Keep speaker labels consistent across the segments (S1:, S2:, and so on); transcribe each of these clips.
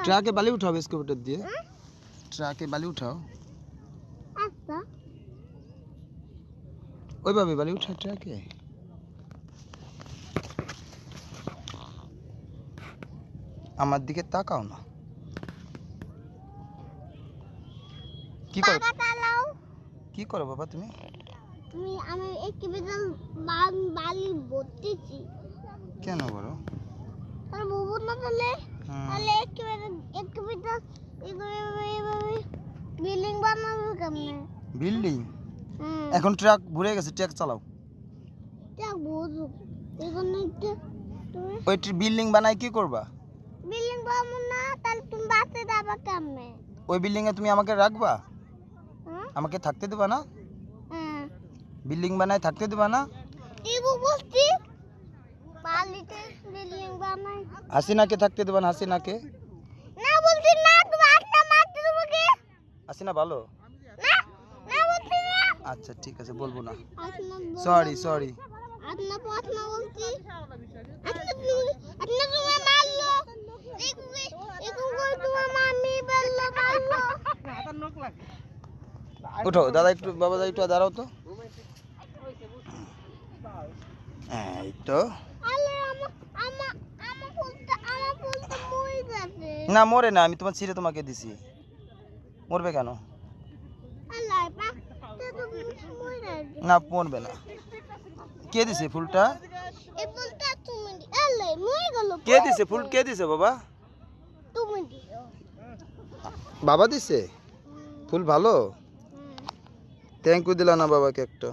S1: truck बाली उठाओ इसके ऊपर दिए ट्रक बाली उठाओ
S2: अच्छा
S1: ওইভাবে বালি উঠা ট্রাকে আমার দিকে তাকাও না কি করো বাবা তুমি
S2: আমি এক বিদল বালি বলতেছি
S1: কেন বলো
S2: আর বুবু না তাহলে এক বিদল বিল্ডিং বানাবো কেমনে
S1: বিল্ডিং এখন ট্রাক ঘুরে গেছে ট্রাক চালাও
S2: ট্রাক বুঝু এখন একটা
S1: ওই বিল্ডিং বানাই কি করবা
S2: বিল্ডিং বানাবো না তাহলে তুমি বাসে যাবা কেমনে
S1: ওই বিল্ডিং এ তুমি আমাকে রাখবা আমাকে থাকতে দিবা না বিল্ডিং বানাই থাকতে দিবা না
S2: ইবু বলছি বালিতে বিল্ডিং বানাই
S1: হাসিনাকে থাকতে দিবা না হাসিনাকে
S2: না বলছি না তুমি আসনা মারতে তোমাকে
S1: হাসিনা ভালো
S2: না না বলছি না
S1: আচ্ছা ঠিক আছে বলবো না
S2: আসনা
S1: সরি সরি
S2: আপনা পছনা বলছি আপনা তুমি মারলো একু করে তোমার মামি বললো
S1: উঠো দাদা একটু বাবা একটু দাঁড়াও তো এই তো না মরে না আমি তোমার ছিঁড়ে তোমাকে দিছি মরবে কেন না মরবে না কে দিছে ফুলটা কে দিছে ফুল কে দিছে বাবা বাবা দিছে ফুল ভালো থ্যাংক ইউ দিলা না বাবাকে একটা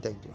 S1: থ্যাংক ইউ